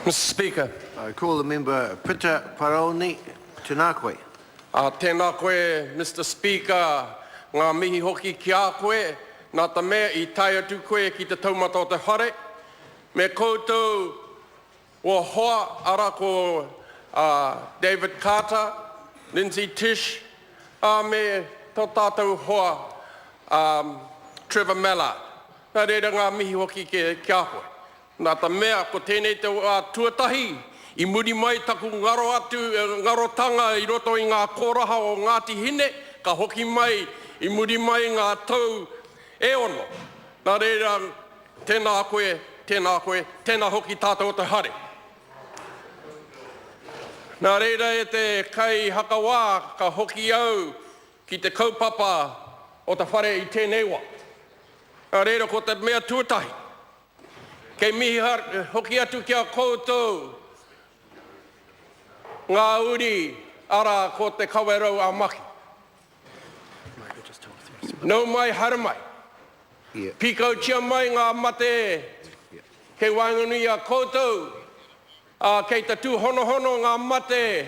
Mr. Speaker. I call the member Pita Paraoni tēnā koe. Tēnā koe, Mr. Speaker, ngā mihi hoki ki a koe, nā ta mea I tai atu koe ki te taumata o te whare. Me koutou o hoa ara ko David Carter, Lindsay Tish, me tō tātou hoa Trevor Mallard. Nā reira ngā mihi hoki ki a koe. Nā ta mea ko tēnei te tuatahi, I muri mai taku ngaro atu, ngarotanga I roto I ngā kōraha o Ngāti Hine, ka hoki mai I muri mai ngā tau e ono. Nā reira, tēnā koe, tēnā hoki tātou te hare. Nā reira e te kai hakawā, ka hoki au ki te kaupapa o te whare I tēnei wā. Nā reira ko te mea tuatahi. Kei mihi hoki atu kia koutou, ngā uri ara ko te Kawerau a Maki. Nau mai hara mai. Pikau tia mai ngā mate kei wainganui a koutou, kei te tū hono ngā mate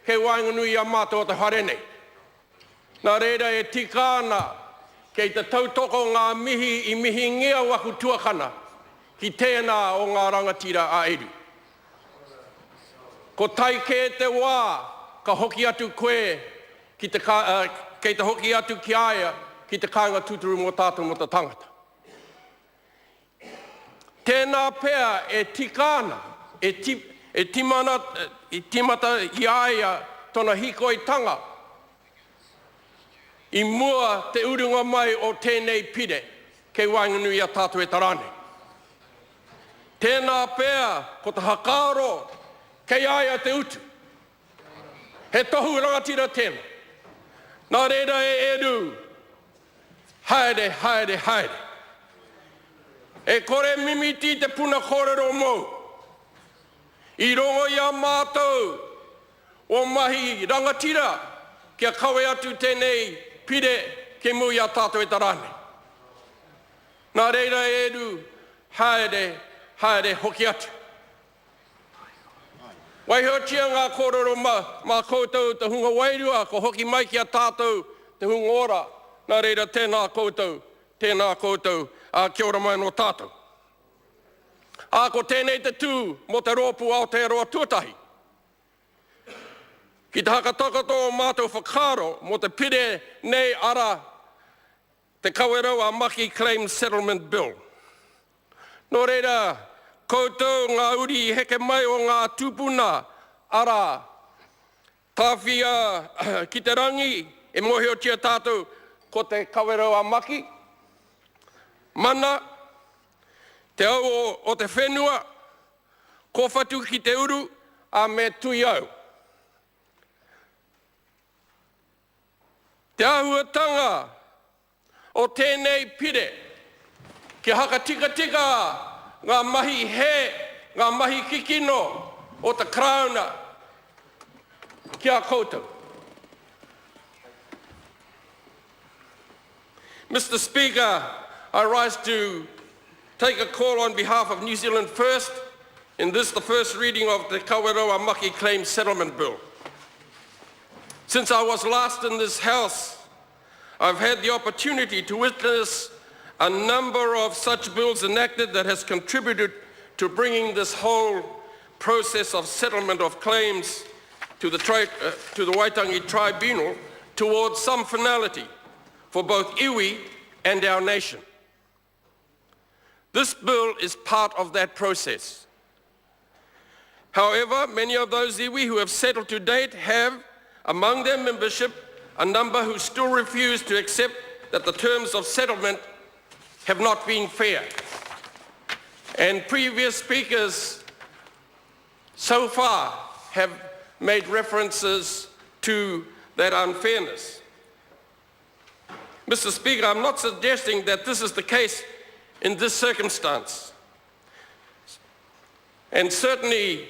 kei wainganui a mātou te hare nei. Nā reira e tika ana kei te tautoko ngā mihi I mihi ngia waku tuakana ki tēnā o ngā rangatira a Eru. Ko tai ke te wā, ka hoki atu koe, kei te hoki atu ki aia, ki te kāinga tuturu mō tātou mō te tangata. Tēnā pēr e tikāna, e timata I aia tona hikoi tanga, I mua te urunga mai o tēnei pire, kei wainganui a tātou e tarane. Tēnā pēr, ko te hakaro, kei aia te utu. He tohu rangatira tēnā. Nā reira e Eru, haere. E kore mimiti te puna kōrero mō. I rongo I a mātou, o mahi rangatira, kia kawe atu tēnei pire ke mui a tātou e tarane. Nā reira e Eru, haere hoki atu. Waihotia ngā kōrero mā koutou te hunga wairua, ko hoki mai ki a tātou te hunga ora. Nā reira tēnā koutou, kia ora mai no tātou. Ko tēnei te tū mo te rōpu Aotearoa tuatahi. Ki te hakatakato o mātou whakaro mo te pire nei ara te Kawerau a Maki Claim Settlement Bill. Nō reira, koutou ngā uri I heke mai o ngā tūpuna ara tāwhia ki te rangi e mohiotia tātou ko te Kawerau a Maki. Mana, te au o te whenua, kōwhatu ki te uru a me tui au. Te ahuatanga o tēnei pire, ki haka tika ngā mahi ngā mahi kikino o te krauna ki a koutou. Mr. Speaker, I rise to take a call on behalf of New Zealand First in this, the first reading of the Kawerau a Maki Claim Settlement Bill. Since I was last in this House, I've had the opportunity to witness a number of such bills enacted that has contributed to bringing this whole process of settlement of claims to the Waitangi Tribunal towards some finality for both iwi and our nation. This bill is part of that process. However, many of those iwi who have settled to date have, among their membership, a number who still refuse to accept that the terms of settlement have not been fair. And previous speakers so far have made references to that unfairness. Mr. Speaker, I'm not suggesting that this is the case in this circumstance. And certainly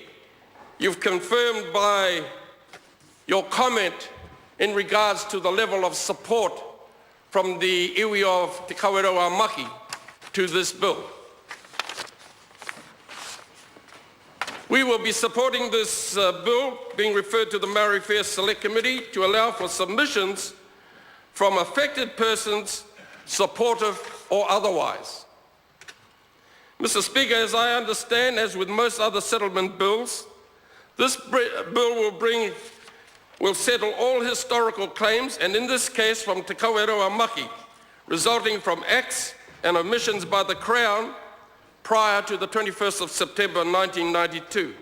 you've confirmed by your comment in regards to the level of support from the iwi of Te Kawerau a Maki to this bill. We will be supporting this bill being referred to the Maori Affairs Select Committee to allow for submissions from affected persons, supportive or otherwise. Mr. Speaker, as I understand, as with most other settlement bills, this bill will settle all historical claims, and in this case from Te Kawerau Maki, resulting from acts and omissions by the Crown prior to the 21st of September 1992.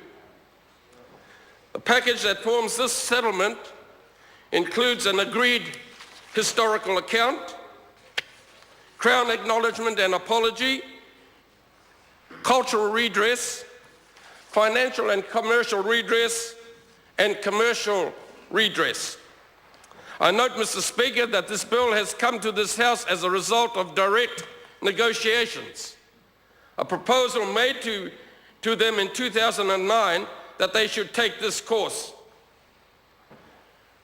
The package that forms this settlement includes an agreed historical account, Crown acknowledgement and apology, cultural redress, financial and commercial redress, and commercial redress. I note, Mr. Speaker, that this bill has come to this House as a result of direct negotiations. A proposal made to them in 2009 that they should take this course.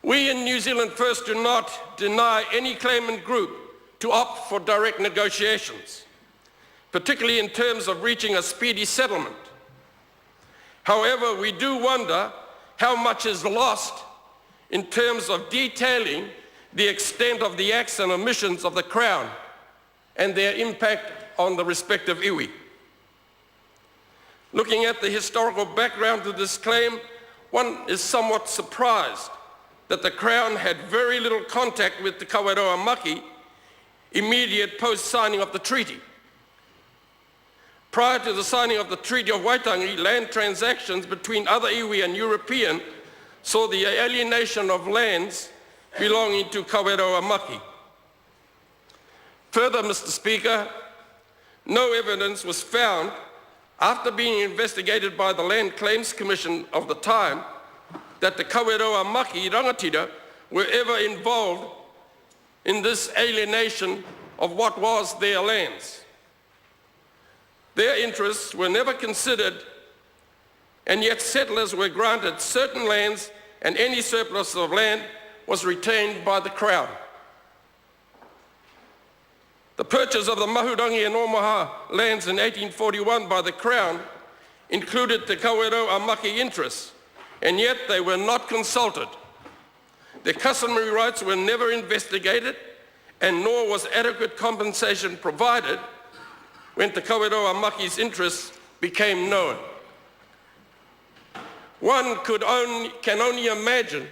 We in New Zealand First do not deny any claimant group to opt for direct negotiations, particularly in terms of reaching a speedy settlement. However, we do wonder how much is lost in terms of detailing the extent of the acts and omissions of the Crown and their impact on the respective iwi. Looking at the historical background to this claim, one is somewhat surprised that the Crown had very little contact with Te Kawerau Maki immediate post-signing of the treaty. Prior to the signing of the Treaty of Waitangi, land transactions between other iwi and European saw the alienation of lands belonging to Kawerau Maki. Further, Mr. Speaker, no evidence was found after being investigated by the Land Claims Commission of the time that the Kawerau Maki rangatira were ever involved in this alienation of what was their lands. Their interests were never considered, and yet settlers were granted certain lands, and any surplus of land was retained by the Crown. The purchase of the Mahurangi and Omaha lands in 1841 by the Crown included the Kawerau Maki interests, and yet they were not consulted. Their customary rights were never investigated, and nor was adequate compensation provided when Te Kawerau Maki's interests became known. One can only imagine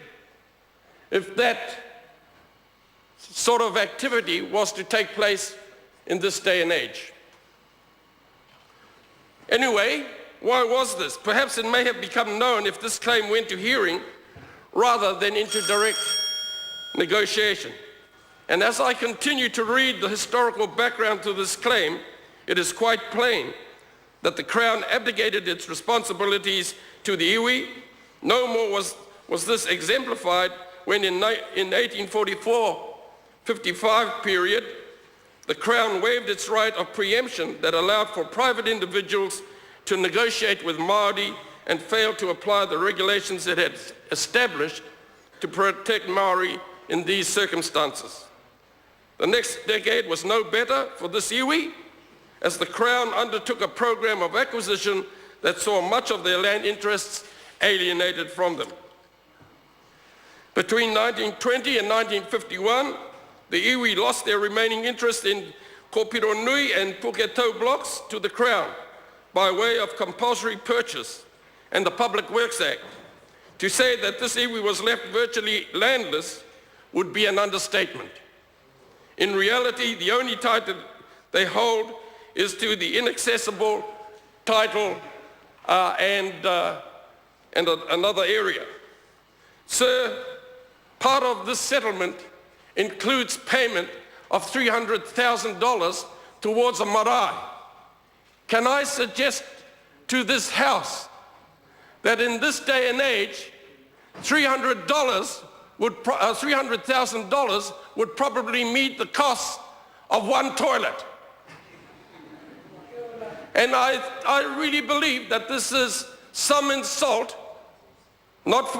if that sort of activity was to take place in this day and age. Anyway, why was this? Perhaps it may have become known if this claim went to hearing rather than into direct negotiation. And as I continue to read the historical background to this claim, it is quite plain that the Crown abdicated its responsibilities to the iwi. No more was this exemplified when in 1844-55 period, the Crown waived its right of preemption that allowed for private individuals to negotiate with Māori and failed to apply the regulations it had established to protect Māori in these circumstances. The next decade was no better for this iwi, as the Crown undertook a program of acquisition that saw much of their land interests alienated from them. Between 1920 and 1951, the iwi lost their remaining interest in Kopiro Nui and Puketau blocks to the Crown by way of compulsory purchase and the Public Works Act. To say that this iwi was left virtually landless would be an understatement. In reality, the only title they hold is to the inaccessible title and another area. Sir, part of this settlement includes payment of $300,000 towards a marae. Can I suggest to this House that in this day and age, $300,000 would probably meet the cost of one toilet? And I really believe that this is some insult, not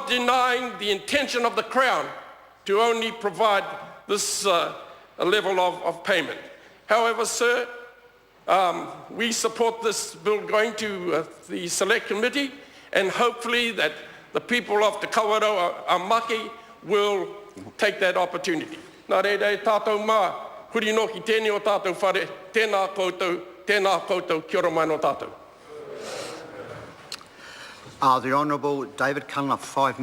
denying the intention of the Crown to only provide this level of payment. However, sir, We support this bill going to the Select Committee, and hopefully that the people of the Kawerau Maki will take that opportunity. Nā reira e tātou mā, huri no ki tēnei o tātou whare, tēnā koutou, kia ora mai no tātou. The Honourable David Cunliffe, 5 minutes.